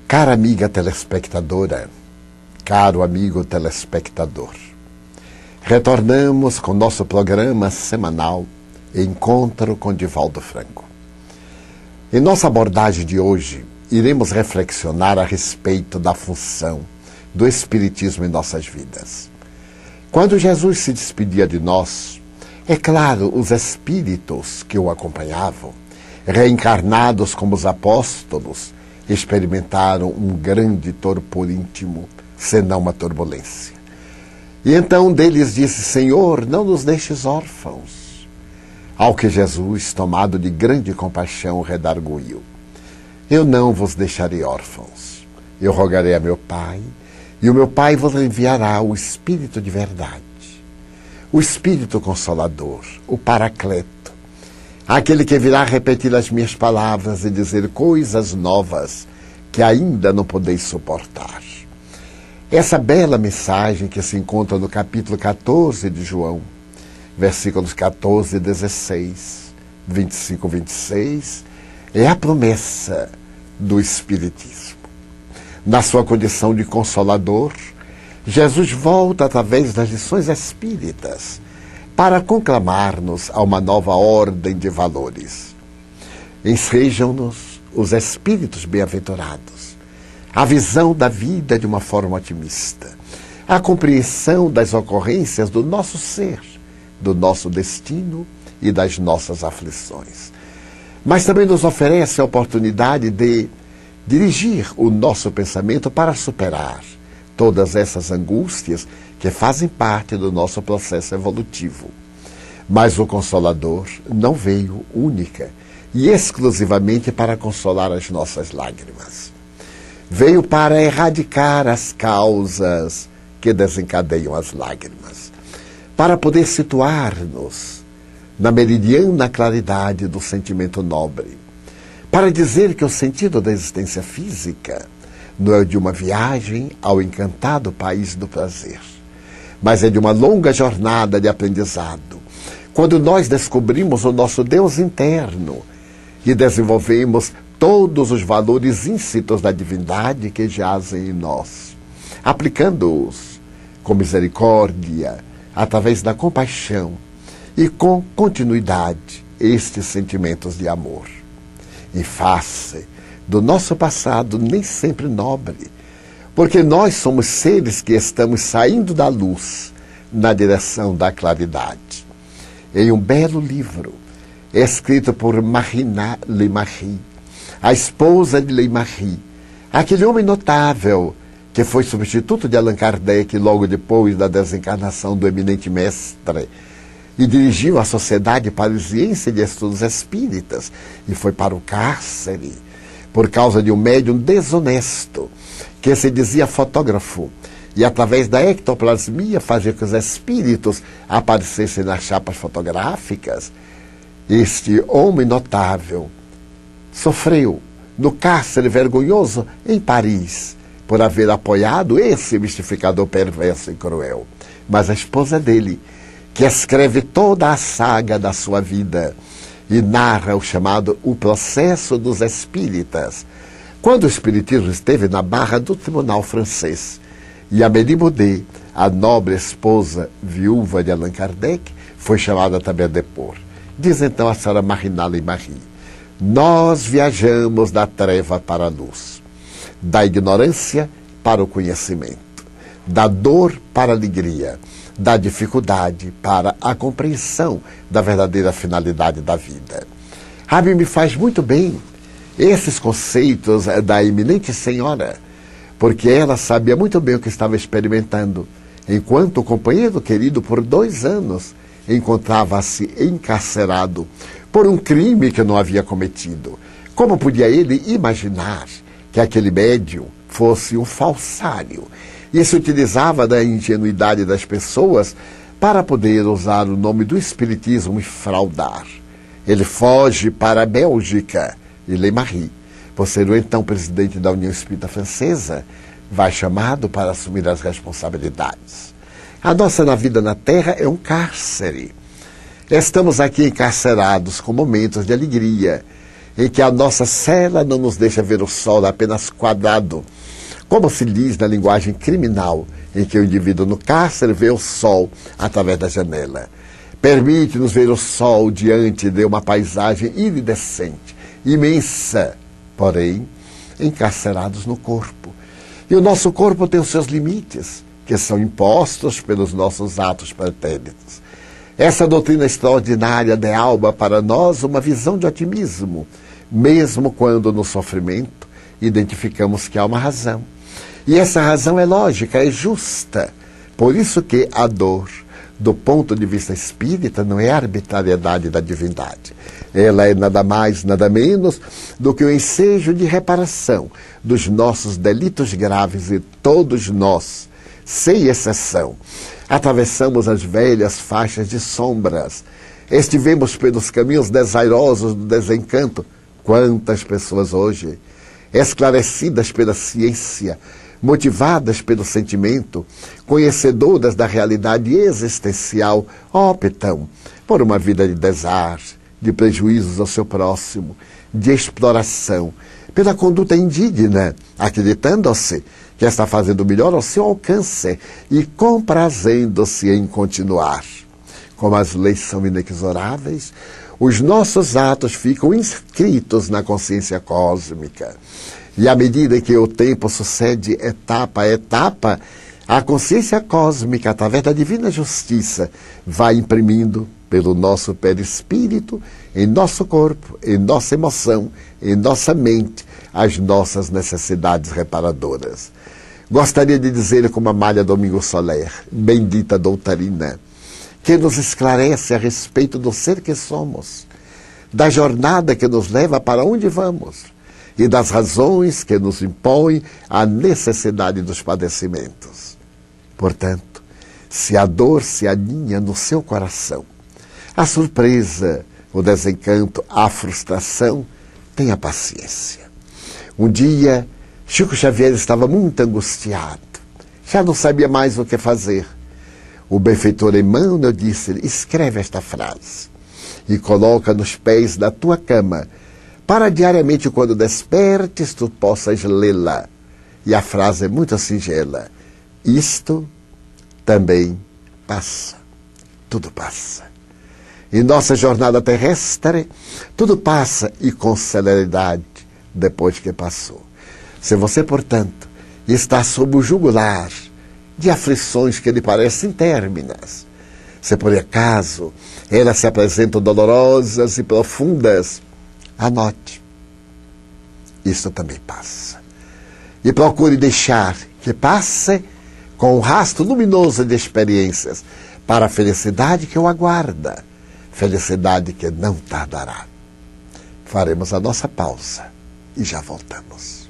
Cara amiga telespectadora, caro amigo telespectador, retornamos com nosso programa semanal Encontro com Divaldo Franco. Em nossa abordagem de hoje, iremos reflexionar a respeito da função do Espiritismo em nossas vidas. Quando Jesus se despedia de nós, é claro, os espíritos que o acompanhavam, reencarnados como os apóstolos, experimentaram um grande torpor íntimo, senão uma turbulência. E então um deles disse: Senhor, não nos deixes órfãos. Ao que Jesus, tomado de grande compaixão, redarguiu: Eu não vos deixarei órfãos. Eu rogarei a meu Pai, e o meu Pai vos enviará o Espírito de verdade, o Espírito Consolador, o Paracleto, aquele que virá repetir as minhas palavras e dizer coisas novas que ainda não podeis suportar. Essa bela mensagem que se encontra no capítulo 14 de João, versículos 14 e 16, 25 e 26, é a promessa do Espiritismo. Na sua condição de Consolador, Jesus volta através das lições espíritas para conclamar-nos a uma nova ordem de valores. Ensejam-nos os espíritos bem-aventurados, a visão da vida de uma forma otimista, a compreensão das ocorrências do nosso ser, do nosso destino e das nossas aflições. Mas também nos oferece a oportunidade de dirigir o nosso pensamento para superar todas essas angústias que fazem parte do nosso processo evolutivo. Mas o Consolador não veio única e exclusivamente para consolar as nossas lágrimas. Veio para erradicar as causas que desencadeiam as lágrimas, para poder situar-nos na meridiana claridade do sentimento nobre, para dizer que o sentido da existência física não é de uma viagem ao encantado país do prazer, mas é de uma longa jornada de aprendizado, quando nós descobrimos o nosso Deus interno e desenvolvemos todos os valores íncitos da divindade que jazem em nós, aplicando-os com misericórdia, através da compaixão e com continuidade estes sentimentos de amor. Em face do nosso passado nem sempre nobre, porque nós somos seres que estamos saindo da luz na direção da claridade. Em um belo livro, escrito por Marina Leymarie, a esposa de Leymarie, aquele homem notável que foi substituto de Allan Kardec logo depois da desencarnação do eminente mestre, e dirigiu a Sociedade Parisiense de Estudos Espíritas, e foi para o cárcere por causa de um médium desonesto, que se dizia fotógrafo, e através da ectoplasmia fazia que os espíritos aparecessem nas chapas fotográficas. Este homem notável sofreu no cárcere vergonhoso em Paris por haver apoiado esse mistificador perverso e cruel. Mas a esposa dele, que escreve toda a saga da sua vida e narra o chamado O Processo dos Espíritas, quando o Espiritismo esteve na barra do tribunal francês, e Amélie Baudet, a nobre esposa viúva de Allan Kardec, foi chamada também a depor. Diz então a senhora Marina Leymarie: nós viajamos da treva para a luz, da ignorância para o conhecimento, da dor para a alegria, da dificuldade para a compreensão da verdadeira finalidade da vida. A mim me faz muito bem esses conceitos da eminente senhora, porque ela sabia muito bem o que estava experimentando, enquanto o companheiro querido por 2 anos encontrava-se encarcerado por um crime que não havia cometido. Como podia ele imaginar que aquele médium fosse um falsário e se utilizava da ingenuidade das pessoas para poder usar o nome do Espiritismo e fraudar? Ele foge para a Bélgica e Leymarie, por ser o então presidente da União Espírita Francesa, vai chamado para assumir as responsabilidades. A nossa vida na Terra é um cárcere. Estamos aqui encarcerados com momentos de alegria, em que a nossa cela não nos deixa ver o sol apenas quadrado, como se diz na linguagem criminal, em que o indivíduo no cárcere vê o sol através da janela. Permite-nos ver o sol diante de uma paisagem iridescente, imensa, porém encarcerados no corpo. E o nosso corpo tem os seus limites, que são impostos pelos nossos atos pretéritos. Essa doutrina extraordinária de Alba para nós uma visão de otimismo, mesmo quando no sofrimento identificamos que há uma razão. E essa razão é lógica, é justa. Por isso que a dor, do ponto de vista espírita, não é a arbitrariedade da divindade. Ela é nada mais, nada menos do que o ensejo de reparação dos nossos delitos graves, e todos nós, sem exceção, atravessamos as velhas faixas de sombras. Estivemos pelos caminhos desairosos do desencanto. Quantas pessoas hoje, esclarecidas pela ciência, motivadas pelo sentimento, conhecedoras da realidade existencial, optam por uma vida de desar, de prejuízos ao seu próximo, de exploração, pela conduta indigna, acreditando-se que está fazendo o melhor ao seu alcance e comprazendo-se em continuar. Como as leis são inexoráveis, os nossos atos ficam inscritos na consciência cósmica. E à medida que o tempo sucede etapa a etapa, a consciência cósmica, através da divina justiça, vai imprimindo pelo nosso perispírito, em nosso corpo, em nossa emoção, em nossa mente, as nossas necessidades reparadoras. Gostaria de dizer como Amália Domingo Soler, bendita doutrina, que nos esclarece a respeito do ser que somos, da jornada que nos leva para onde vamos, e das razões que nos impõem a necessidade dos padecimentos. Portanto, se a dor se aninha no seu coração, a surpresa, o desencanto, a frustração, tenha paciência. Um dia, Chico Xavier estava muito angustiado, já não sabia mais o que fazer. O benfeitor Emmanuel disse-lhe: escreve esta frase e coloca nos pés da tua cama, para diariamente, quando despertes, tu possas lê-la. E a frase é muito singela: isto também passa. Tudo passa. Em nossa jornada terrestre, tudo passa, e com celeridade, depois que passou. Se você, portanto, está sob o jugular de aflições que lhe parecem interminas, se por acaso elas se apresentam dolorosas e profundas, anote, isto também passa. E procure deixar que passe com um rastro luminoso de experiências para a felicidade que o aguarda, felicidade que não tardará. Faremos a nossa pausa e já voltamos.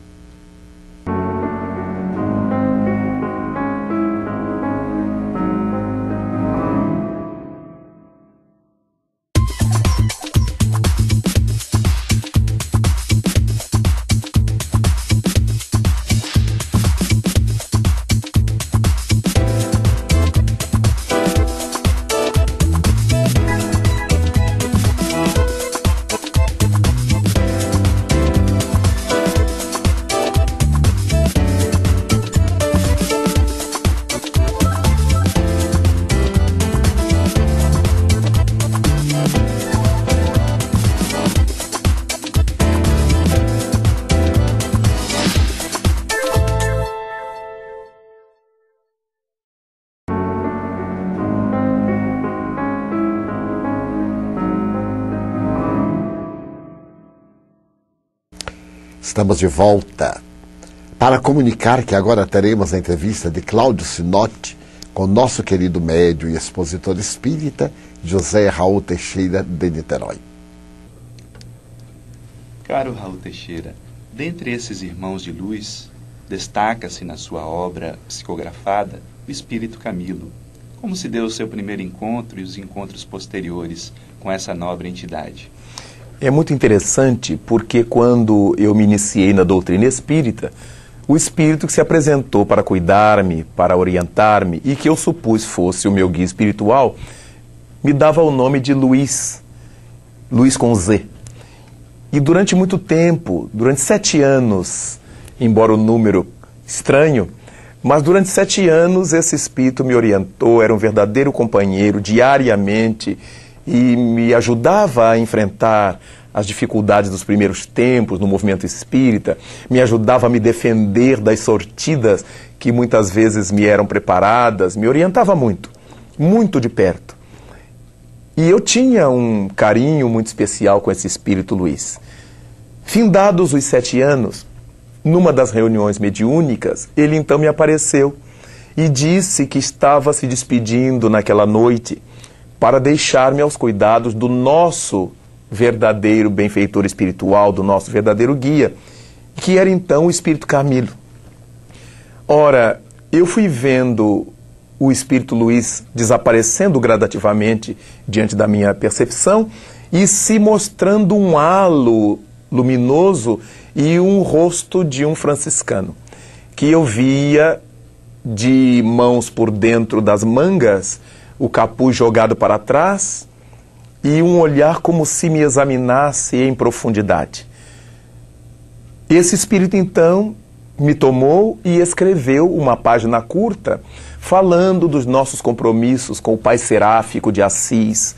Estamos de volta para comunicar que agora teremos a entrevista de Cláudio Sinotti com nosso querido médium e expositor espírita José Raul Teixeira de Niterói. Caro Raul Teixeira, dentre esses irmãos de luz, destaca-se na sua obra psicografada o Espírito Camilo. Como se deu o seu primeiro encontro e os encontros posteriores com essa nobre entidade? É muito interessante porque quando eu me iniciei na doutrina espírita, o espírito que se apresentou para cuidar-me, para orientar-me e que eu supus fosse o meu guia espiritual, me dava o nome de Luiz com Z. E durante muito tempo, durante 7 anos, embora o número estranho, mas durante 7 anos esse espírito me orientou, era um verdadeiro companheiro diariamente e me ajudava a enfrentar as dificuldades dos primeiros tempos no movimento espírita, me ajudava a me defender das sortidas que muitas vezes me eram preparadas, me orientava muito, muito de perto. E eu tinha um carinho muito especial com esse espírito Luiz. Findados os 7 anos, numa das reuniões mediúnicas, ele então me apareceu e disse que estava se despedindo naquela noite para deixar-me aos cuidados do nosso verdadeiro benfeitor espiritual, do nosso verdadeiro guia, que era então o Espírito Camilo. Ora, eu fui vendo o Espírito Luiz desaparecendo gradativamente diante da minha percepção e se mostrando um halo luminoso e um rosto de um franciscano, que eu via de mãos por dentro das mangas, o capuz jogado para trás e um olhar como se me examinasse em profundidade. Esse espírito então me tomou e escreveu uma página curta falando dos nossos compromissos com o Pai Seráfico de Assis,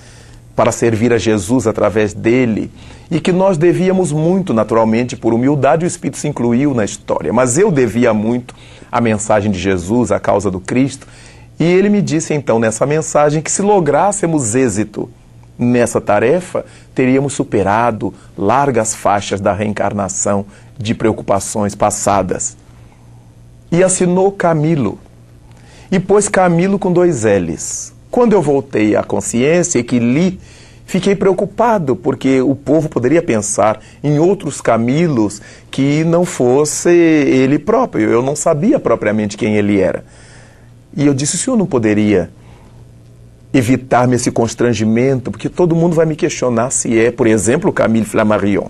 para servir a Jesus através dele, e que nós devíamos muito, naturalmente, por humildade, o Espírito se incluiu na história, mas eu devia muito à mensagem de Jesus, à causa do Cristo, e ele me disse então nessa mensagem que se lográssemos êxito nessa tarefa, teríamos superado largas faixas da reencarnação de preocupações passadas. E assinou Camilo, e pôs Camilo com 2 L's. Quando eu voltei à consciência e que li, fiquei preocupado, porque o povo poderia pensar em outros Camilos que não fosse ele próprio. Eu não sabia propriamente quem ele era. E eu disse, o senhor não poderia evitar-me esse constrangimento, porque todo mundo vai me questionar se é, por exemplo, Camille Flammarion.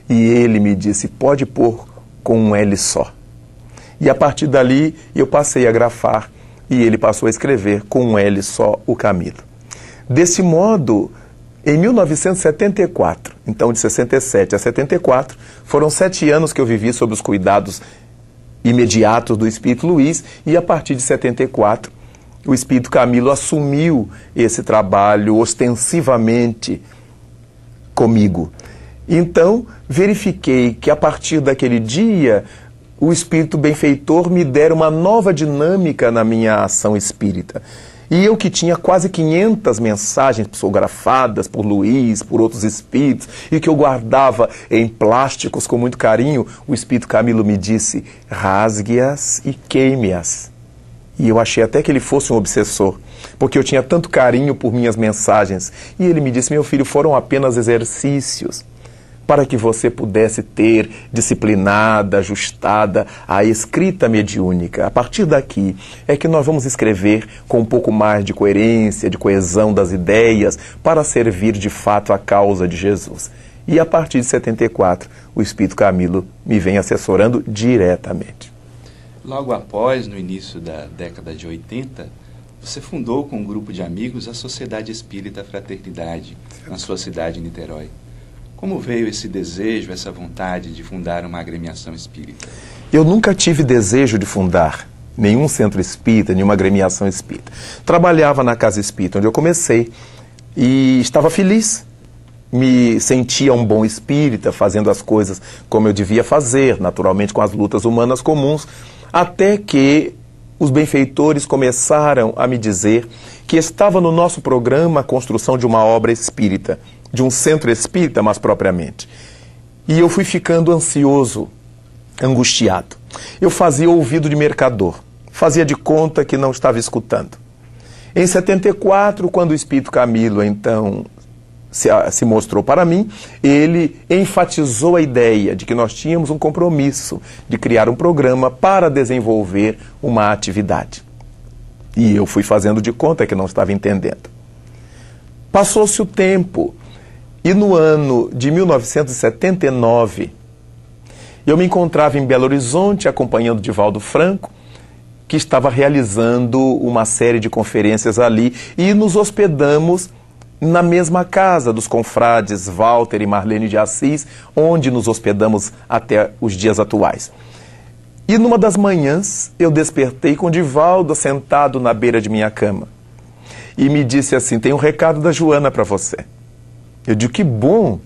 E ele me disse, pode pôr com um L só. E a partir dali eu passei a grafar e ele passou a escrever com um L só o Camilo. Desse modo, em 1974, então de 67 a 74, foram 7 anos que eu vivi sob os cuidados imediatos do Espírito Luiz, e a partir de 74, o Espírito Camilo assumiu esse trabalho ostensivamente comigo. Então, verifiquei que a partir daquele dia, o Espírito Benfeitor me dera uma nova dinâmica na minha ação espírita. E eu que tinha quase 500 mensagens psicografadas por Luiz, por outros espíritos, e que eu guardava em plásticos com muito carinho, o Espírito Camilo me disse, rasgue-as e queime-as. E eu achei até que ele fosse um obsessor, porque eu tinha tanto carinho por minhas mensagens. E ele me disse, meu filho, foram apenas exercícios para que você pudesse ter disciplinada, ajustada a escrita mediúnica. A partir daqui é que nós vamos escrever com um pouco mais de coerência, de coesão das ideias, para servir de fato a causa de Jesus. E a partir de 74, o Espírito Camilo me vem assessorando diretamente. Logo após, no início da década de 80, você fundou com um grupo de amigos a Sociedade Espírita Fraternidade, na sua cidade, Niterói. Como veio esse desejo, essa vontade de fundar uma agremiação espírita? Eu nunca tive desejo de fundar nenhum centro espírita, nenhuma agremiação espírita. Trabalhava na Casa Espírita, onde eu comecei, e estava feliz. Me sentia um bom espírita, fazendo as coisas como eu devia fazer, naturalmente com as lutas humanas comuns, até que os benfeitores começaram a me dizer que estava no nosso programa a construção de uma obra espírita, de um centro espírita, mais propriamente. E eu fui ficando ansioso, angustiado. Eu fazia ouvido de mercador, fazia de conta que não estava escutando. Em 74, quando o Espírito Camilo, então, se mostrou para mim, ele enfatizou a ideia de que nós tínhamos um compromisso de criar um programa para desenvolver uma atividade. E eu fui fazendo de conta que não estava entendendo. Passou-se o tempo, e no ano de 1979, eu me encontrava em Belo Horizonte acompanhando Divaldo Franco, que estava realizando uma série de conferências ali, e nos hospedamos na mesma casa dos confrades Walter e Marlene de Assis, onde nos hospedamos até os dias atuais. E numa das manhãs eu despertei com Divaldo sentado na beira de minha cama. E me disse assim: tem um recado da Joana para você. Eu digo: que bom!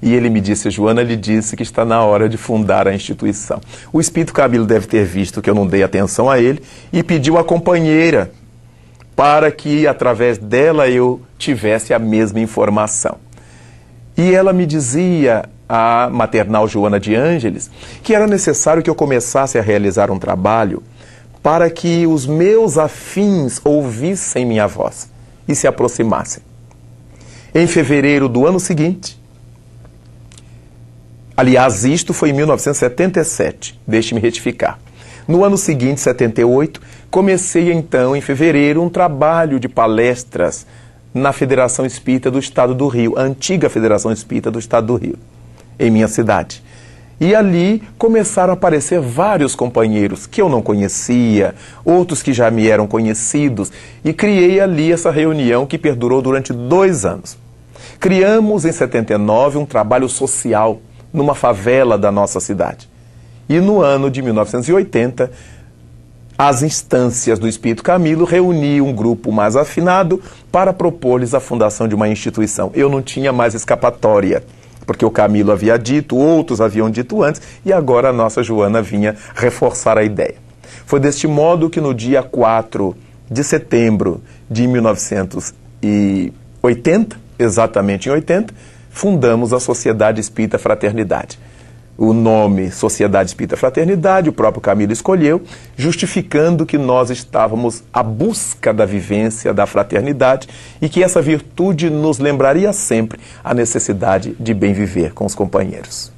E ele me disse: Joana lhe disse que está na hora de fundar a instituição. O espírito Camilo deve ter visto que eu não dei atenção a ele e pediu a companheira para que através dela eu tivesse a mesma informação. E ela me dizia, a maternal Joana de Ângeles, que era necessário que eu começasse a realizar um trabalho para que os meus afins ouvissem minha voz e se aproximassem. Em fevereiro do ano seguinte, aliás, isto foi em 1977, deixe-me retificar. No ano seguinte, 78, comecei então, em fevereiro, um trabalho de palestras na Federação Espírita do Estado do Rio, a antiga Federação Espírita do Estado do Rio, em minha cidade. E ali começaram a aparecer vários companheiros que eu não conhecia, outros que já me eram conhecidos, e criei ali essa reunião que perdurou durante 2 anos. Criamos em 79 um trabalho social numa favela da nossa cidade. E no ano de 1980, as instâncias do Espírito Camilo reuniam um grupo mais afinado para propor-lhes a fundação de uma instituição. Eu não tinha mais escapatória, porque o Camilo havia dito, outros haviam dito antes, e agora a nossa Joana vinha reforçar a ideia. Foi deste modo que no dia 4 de setembro de 1980, exatamente em 80, fundamos a Sociedade Espírita Fraternidade. O nome Sociedade Espírita Fraternidade, o próprio Camilo escolheu, justificando que nós estávamos à busca da vivência da fraternidade e que essa virtude nos lembraria sempre a necessidade de bem viver com os companheiros.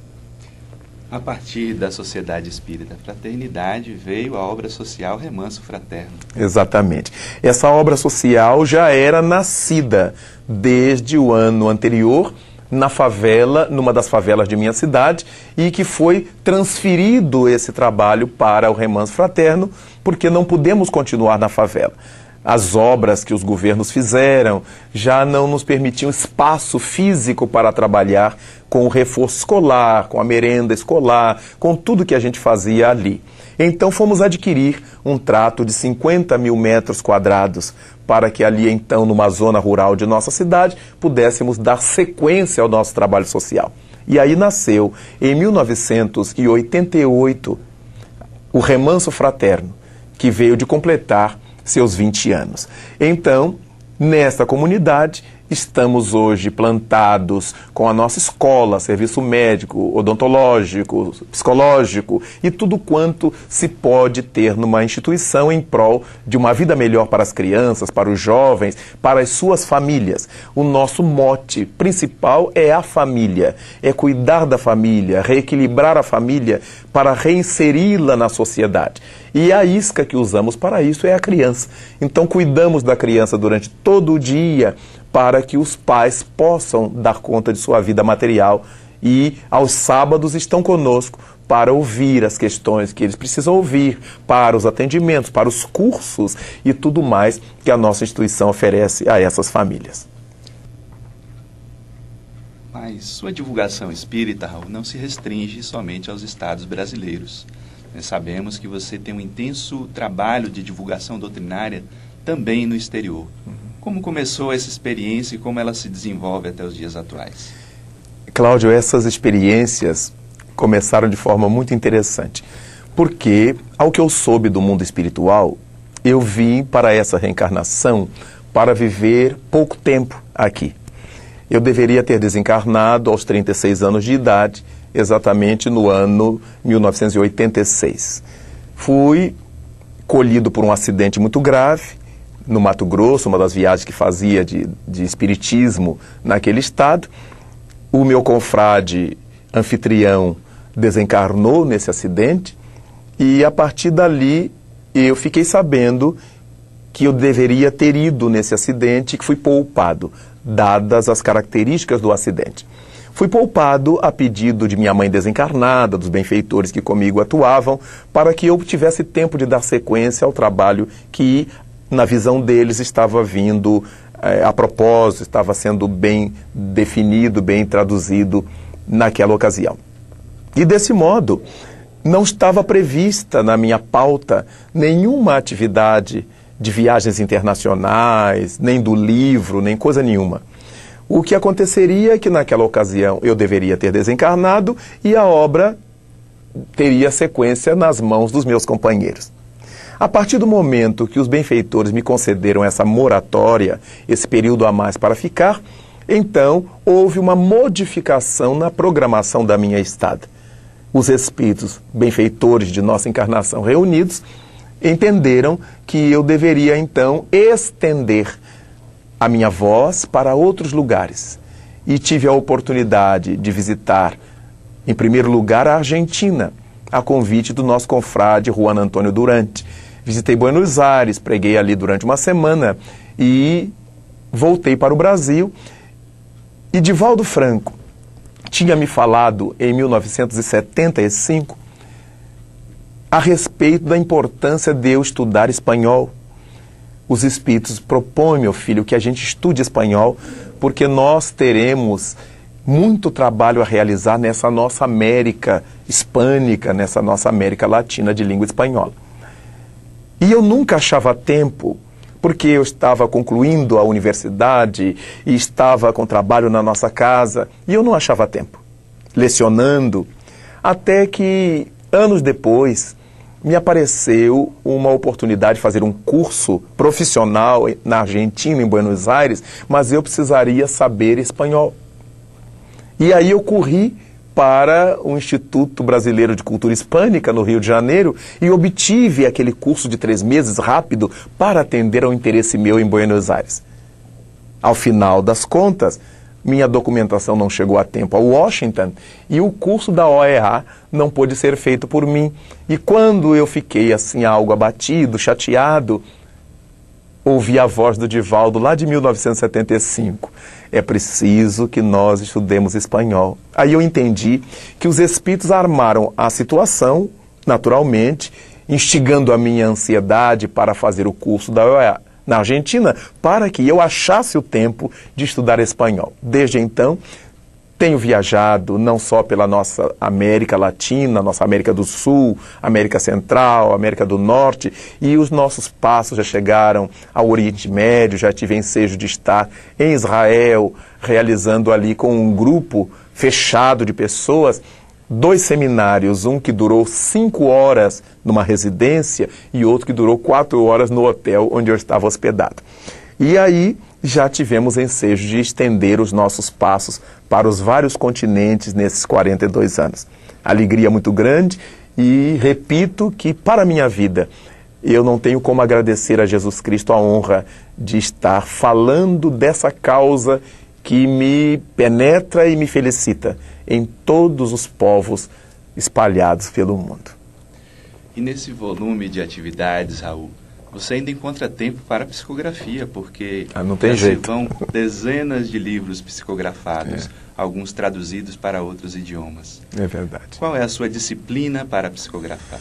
A partir da Sociedade Espírita Fraternidade veio a obra social Remanso Fraterno. Exatamente. Essa obra social já era nascida desde o ano anterior, na favela, numa das favelas de minha cidade, e que foi transferido esse trabalho para o Remanso Fraterno, porque não pudemos continuar na favela. As obras que os governos fizeram já não nos permitiam espaço físico para trabalhar com o reforço escolar, com a merenda escolar, com tudo que a gente fazia ali. Então fomos adquirir um trato de 50 mil metros quadrados para que ali então, numa zona rural de nossa cidade, pudéssemos dar sequência ao nosso trabalho social. E aí nasceu, em 1988, o Remanso Fraterno, que veio de completar seus 20 anos. Então, nesta comunidade, estamos hoje plantados com a nossa escola, serviço médico, odontológico, psicológico e tudo quanto se pode ter numa instituição em prol de uma vida melhor para as crianças, para os jovens, para as suas famílias. O nosso mote principal é a família, é cuidar da família, reequilibrar a família para reinseri-la na sociedade. E a isca que usamos para isso é a criança. Então cuidamos da criança durante todo o dia, para que os pais possam dar conta de sua vida material e aos sábados estão conosco para ouvir as questões que eles precisam ouvir, para os atendimentos, para os cursos e tudo mais que a nossa instituição oferece a essas famílias. Mas sua divulgação espírita, Raul, não se restringe somente aos estados brasileiros. Nós sabemos que você tem um intenso trabalho de divulgação doutrinária também no exterior. Como começou essa experiência e como ela se desenvolve até os dias atuais? Cláudio, essas experiências começaram de forma muito interessante, porque, ao que eu soube do mundo espiritual, eu vim para essa reencarnação para viver pouco tempo aqui. Eu deveria ter desencarnado aos 36 anos de idade, exatamente no ano 1986. Fui colhido por um acidente muito grave, no Mato Grosso, uma das viagens que fazia de espiritismo naquele estado. O meu confrade anfitrião desencarnou nesse acidente e a partir dali eu fiquei sabendo que eu deveria ter ido nesse acidente e que fui poupado, dadas as características do acidente. Fui poupado a pedido de minha mãe desencarnada, dos benfeitores que comigo atuavam, para que eu tivesse tempo de dar sequência ao trabalho que, na visão deles, estava vindo a propósito, estava sendo bem definido, bem traduzido naquela ocasião. E desse modo, não estava prevista na minha pauta nenhuma atividade de viagens internacionais, nem do livro, nem coisa nenhuma. O que aconteceria é que naquela ocasião eu deveria ter desencarnado e a obra teria sequência nas mãos dos meus companheiros. A partir do momento que os benfeitores me concederam essa moratória, esse período a mais para ficar, então houve uma modificação na programação da minha estada. Os espíritos benfeitores de nossa encarnação reunidos entenderam que eu deveria então estender a minha voz para outros lugares. E tive a oportunidade de visitar, em primeiro lugar, a Argentina, a convite do nosso confrade Juan Antônio Durante. Visitei Buenos Aires, preguei ali durante uma semana e voltei para o Brasil. E Divaldo Franco tinha me falado em 1975 a respeito da importância de eu estudar espanhol. Os espíritos propõem, meu filho, que a gente estude espanhol, porque nós teremos muito trabalho a realizar nessa nossa América hispânica, nessa nossa América Latina de língua espanhola. E eu nunca achava tempo, porque eu estava concluindo a universidade e estava com trabalho na nossa casa, e eu não achava tempo, lecionando, até que, anos depois, me apareceu uma oportunidade de fazer um curso profissional na Argentina, em Buenos Aires, mas eu precisaria saber espanhol. E aí eu corri para o Instituto Brasileiro de Cultura Hispânica, no Rio de Janeiro, e obtive aquele curso de 3 meses rápido para atender ao interesse meu em Buenos Aires. Ao final das contas, minha documentação não chegou a tempo a Washington e o curso da OEA não pôde ser feito por mim. E quando eu fiquei assim algo abatido, chateado, ouvi a voz do Divaldo lá de 1975. É preciso que nós estudemos espanhol. Aí eu entendi que os espíritos armaram a situação, naturalmente, instigando a minha ansiedade para fazer o curso da OEA na Argentina, para que eu achasse o tempo de estudar espanhol. Desde então, tenho viajado não só pela nossa América Latina, nossa América do Sul, América Central, América do Norte, e os nossos passos já chegaram ao Oriente Médio, já tive ensejo de estar em Israel, realizando ali com um grupo fechado de pessoas 2 seminários, um que durou 5 horas numa residência e outro que durou 4 horas no hotel onde eu estava hospedado. E aí já tivemos ensejo de estender os nossos passos para os vários continentes nesses 42 anos. Alegria muito grande e repito que para a minha vida eu não tenho como agradecer a Jesus Cristo a honra de estar falando dessa causa que me penetra e me felicita em todos os povos espalhados pelo mundo. E nesse volume de atividades, Raul, você ainda encontra tempo para a psicografia, porque não tem jeito. Vão dezenas de livros psicografados, alguns traduzidos para outros idiomas. É verdade. Qual é a sua disciplina para psicografar?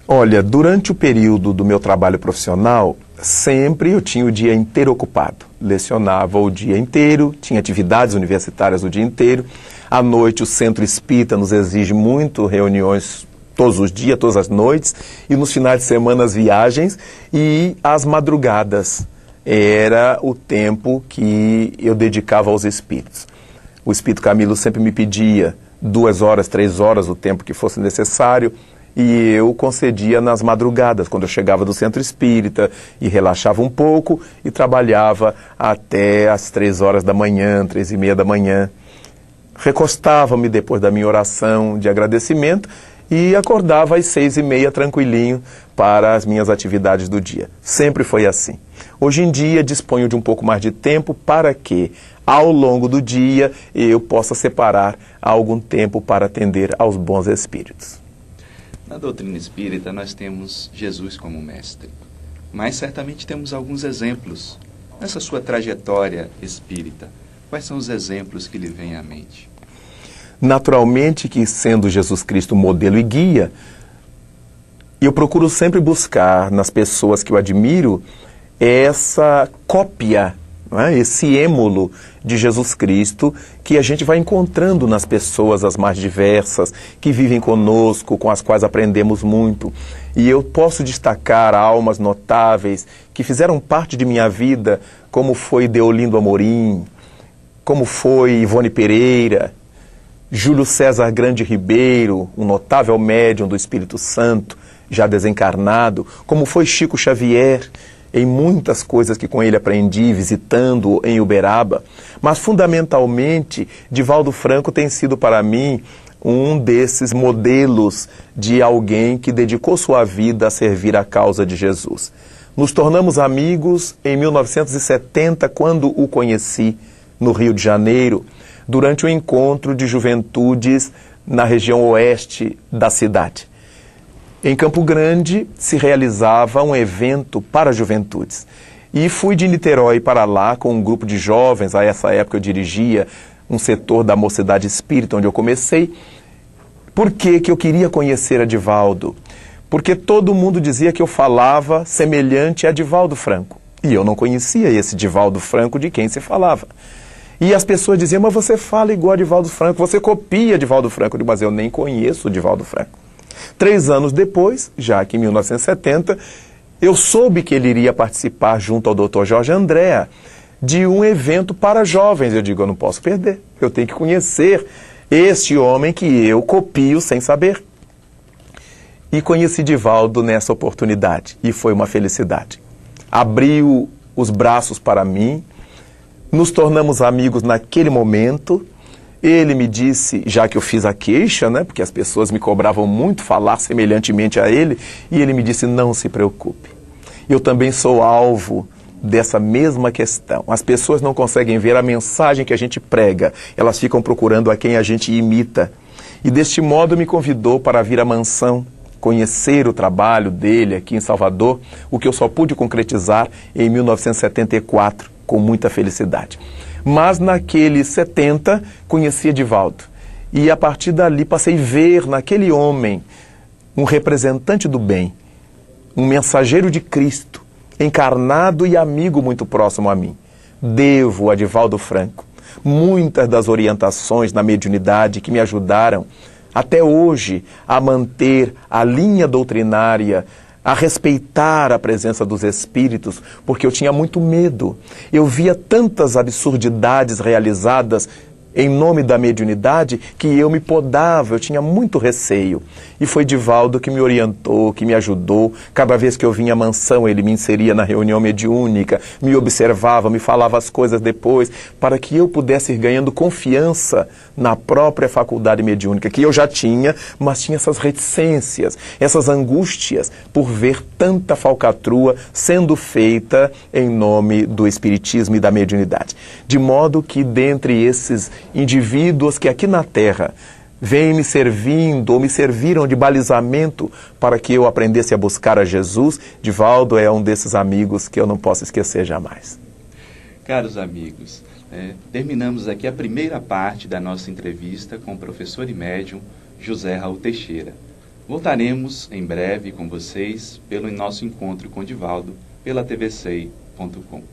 Olha, durante o período do meu trabalho profissional, sempre eu tinha o dia inteiro ocupado. Lecionava o dia inteiro, tinha atividades universitárias o dia inteiro. À noite, o Centro Espírita nos exige muito reuniões todos os dias, todas as noites. E nos finais de semana, as viagens. E as madrugadas era o tempo que eu dedicava aos espíritos. O Espírito Camilo sempre me pedia 2 horas, 3 horas, o tempo que fosse necessário. E eu concedia nas madrugadas, quando eu chegava do Centro Espírita e relaxava um pouco e trabalhava até as 3 horas da manhã, 3:30 da manhã. Recostava-me depois da minha oração de agradecimento e acordava às 6:30 tranquilinho para as minhas atividades do dia. Sempre foi assim. Hoje em dia disponho de um pouco mais de tempo para que, ao longo do dia, eu possa separar algum tempo para atender aos bons espíritos. Na doutrina espírita, nós temos Jesus como mestre, mas certamente temos alguns exemplos. Nessa sua trajetória espírita, quais são os exemplos que lhe vêm à mente? Naturalmente que, sendo Jesus Cristo modelo e guia, eu procuro sempre buscar nas pessoas que eu admiro essa cópia não é? Esse êmulo de Jesus Cristo que a gente vai encontrando nas pessoas as mais diversas, que vivem conosco, com as quais aprendemos muito. E eu posso destacar almas notáveis que fizeram parte de minha vida, como foi Deolindo Amorim, como foi Ivone Pereira, Júlio César Grande Ribeiro, um notável médium do Espírito Santo, já desencarnado, como foi Chico Xavier, em muitas coisas que com ele aprendi, visitando em Uberaba. Mas, fundamentalmente, Divaldo Franco tem sido para mim um desses modelos de alguém que dedicou sua vida a servir a causa de Jesus. Nos tornamos amigos em 1970, quando o conheci no Rio de Janeiro, durante um encontro de juventudes na região oeste da cidade. Em Campo Grande se realizava um evento para juventudes. E fui de Niterói para lá com um grupo de jovens. A essa época eu dirigia um setor da Mocidade Espírita, onde eu comecei. Por que eu queria conhecer a Divaldo? Porque todo mundo dizia que eu falava semelhante a Divaldo Franco. E eu não conhecia esse Divaldo Franco de quem se falava. E as pessoas diziam, mas você fala igual a Divaldo Franco, você copia Divaldo Franco. Eu digo, mas eu nem conheço o Divaldo Franco. 3 anos depois, já que em 1970, eu soube que ele iria participar junto ao Dr. Jorge Andréa de um evento para jovens. Eu digo, eu não posso perder, eu tenho que conhecer este homem que eu copio sem saber. E conheci Divaldo nessa oportunidade, e foi uma felicidade. Abriu os braços para mim, nos tornamos amigos naquele momento. Ele me disse, já que eu fiz a queixa, né, porque as pessoas me cobravam muito falar semelhantemente a ele, e ele me disse, não se preocupe. Eu também sou alvo dessa mesma questão. As pessoas não conseguem ver a mensagem que a gente prega, elas ficam procurando a quem a gente imita. E deste modo me convidou para vir à mansão, conhecer o trabalho dele aqui em Salvador, o que eu só pude concretizar em 1974, com muita felicidade. Mas naqueles 70 conheci Divaldo. E a partir dali passei a ver naquele homem um representante do bem, um mensageiro de Cristo, encarnado e amigo muito próximo a mim. Devo a Divaldo Franco muitas das orientações na mediunidade que me ajudaram até hoje a manter a linha doutrinária, a respeitar a presença dos espíritos, porque eu tinha muito medo. Eu via tantas absurdidades realizadas em nome da mediunidade que eu me podava, eu tinha muito receio. E foi Divaldo que me orientou, que me ajudou. Cada vez que eu vinha à mansão, ele me inseria na reunião mediúnica, me observava, me falava as coisas depois, para que eu pudesse ir ganhando confiança na própria faculdade mediúnica, que eu já tinha, mas tinha essas reticências, essas angústias por ver tanta falcatrua sendo feita em nome do espiritismo e da mediunidade. De modo que, dentre esses indivíduos que aqui na Terra vêm me servindo ou me serviram de balizamento para que eu aprendesse a buscar a Jesus, Divaldo é um desses amigos que eu não posso esquecer jamais. Caros amigos, terminamos aqui a primeira parte da nossa entrevista com o professor e médium José Raul Teixeira. Voltaremos em breve com vocês pelo nosso encontro com Divaldo pela tvsei.com.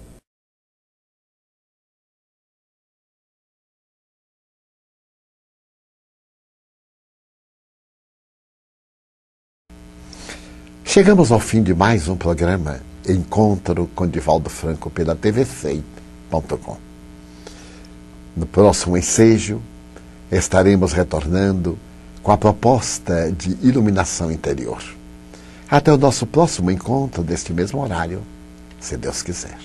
Chegamos ao fim de mais um programa Encontro com Divaldo Franco pela tvsei.com. No próximo ensejo, estaremos retornando com a proposta de iluminação interior. Até o nosso próximo encontro deste mesmo horário, se Deus quiser.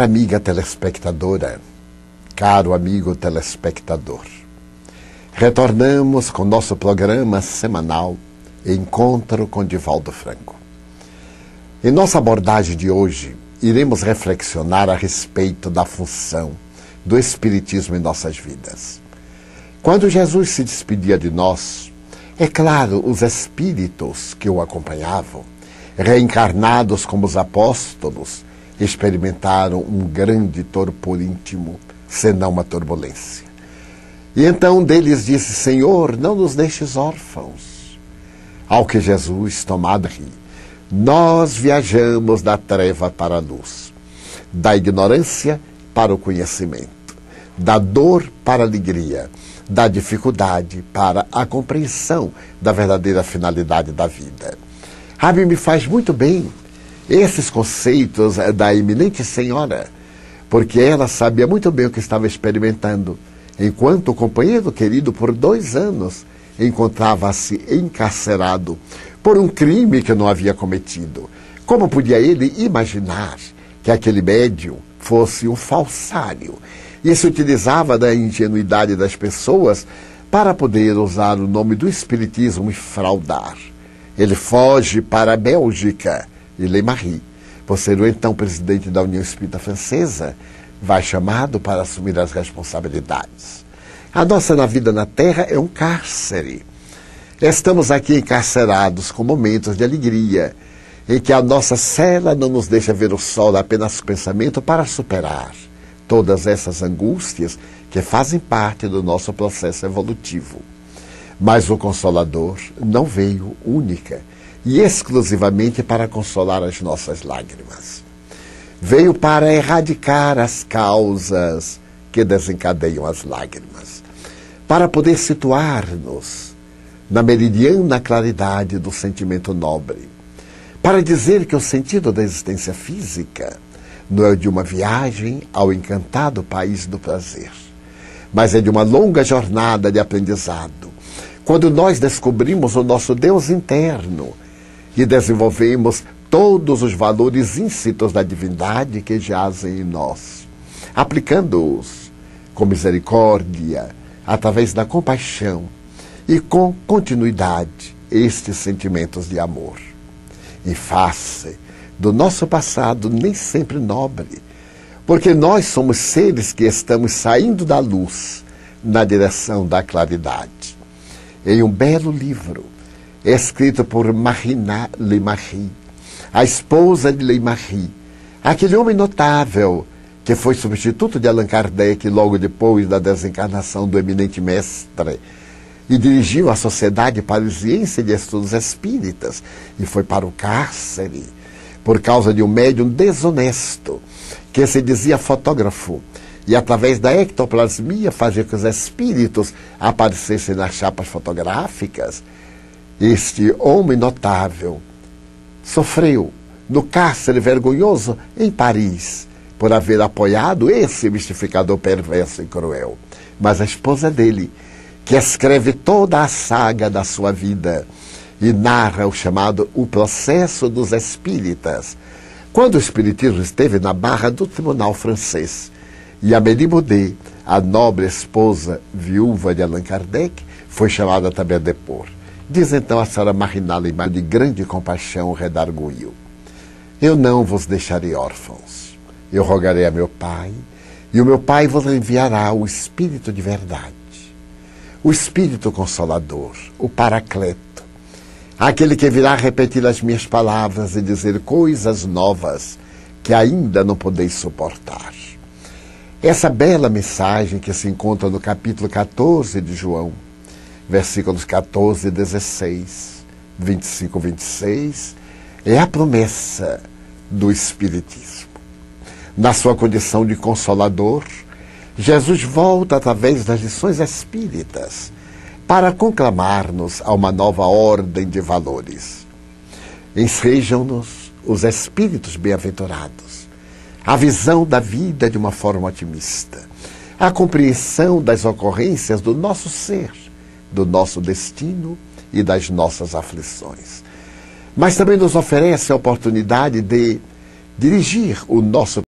Cara amiga telespectadora, caro amigo telespectador, retornamos com nosso programa semanal Encontro com Divaldo Franco. Em nossa abordagem de hoje, iremos reflexionar a respeito da função do Espiritismo em nossas vidas. Quando Jesus se despedia de nós, é claro, os espíritos que o acompanhavam, reencarnados como os apóstolos, experimentaram um grande torpor íntimo, senão uma turbulência. E então um deles disse: Senhor, não nos deixes órfãos. Ao que Jesus, tomado, ri: nós viajamos da treva para a luz, da ignorância para o conhecimento, da dor para a alegria, da dificuldade para a compreensão da verdadeira finalidade da vida. Me faz muito bem esses conceitos da eminente senhora, porque ela sabia muito bem o que estava experimentando, enquanto o companheiro querido por 2 anos encontrava-se encarcerado por um crime que não havia cometido. Como podia ele imaginar que aquele médium fosse um falsário e se utilizava da ingenuidade das pessoas para poder usar o nome do Espiritismo e fraudar? Ele foge para a Bélgica e Leymarie, por ser o então presidente da União Espírita Francesa, vai chamado para assumir as responsabilidades. A nossa vida na Terra é um cárcere. Estamos aqui encarcerados com momentos de alegria, em que a nossa cela não nos deixa ver o sol, apenas o pensamento, para superar todas essas angústias que fazem parte do nosso processo evolutivo. Mas o Consolador não veio única e exclusivamente para consolar as nossas lágrimas. Veio para erradicar as causas que desencadeiam as lágrimas, para poder situar-nos na meridiana claridade do sentimento nobre, para dizer que o sentido da existência física não é de uma viagem ao encantado país do prazer, mas é de uma longa jornada de aprendizado, quando nós descobrimos o nosso Deus interno e desenvolvemos todos os valores íncitos da divindade que jazem em nós, aplicando-os com misericórdia, através da compaixão e com continuidade estes sentimentos de amor. Em face do nosso passado nem sempre nobre, porque nós somos seres que estamos saindo da luz na direção da claridade. Em um belo livro, escrito por Marina Leymarie, a esposa de Leymarie, aquele homem notável que foi substituto de Allan Kardec logo depois da desencarnação do eminente mestre, e dirigiu a Sociedade Parisiense de Estudos Espíritas, e foi para o cárcere por causa de um médium desonesto, que se dizia fotógrafo, e através da ectoplasmia fazia que os espíritos aparecessem nas chapas fotográficas. Este homem notável sofreu no cárcere vergonhoso em Paris por haver apoiado esse mistificador perverso e cruel. Mas a esposa dele, que escreve toda a saga da sua vida e narra o chamado O Processo dos Espíritas, quando o Espiritismo esteve na barra do tribunal francês, e Amélie Baudet, a nobre esposa viúva de Allan Kardec, foi chamada também a depor. Diz então a senhora Marina Leymarie, de grande compaixão, redarguiu: eu não vos deixarei órfãos. Eu rogarei a meu Pai, e o meu Pai vos enviará o Espírito de verdade, o Espírito Consolador, o Paracleto, aquele que virá repetir as minhas palavras e dizer coisas novas que ainda não podeis suportar. Essa bela mensagem que se encontra no capítulo 14 de João, versículos 14 e 16, 25 e 26, é a promessa do Espiritismo. Na sua condição de Consolador, Jesus volta através das lições espíritas para conclamar-nos a uma nova ordem de valores. Ensejam-nos os espíritos bem-aventurados, a visão da vida de uma forma otimista, a compreensão das ocorrências do nosso ser, do nosso destino e das nossas aflições. Mas também nos oferece a oportunidade de dirigir o nosso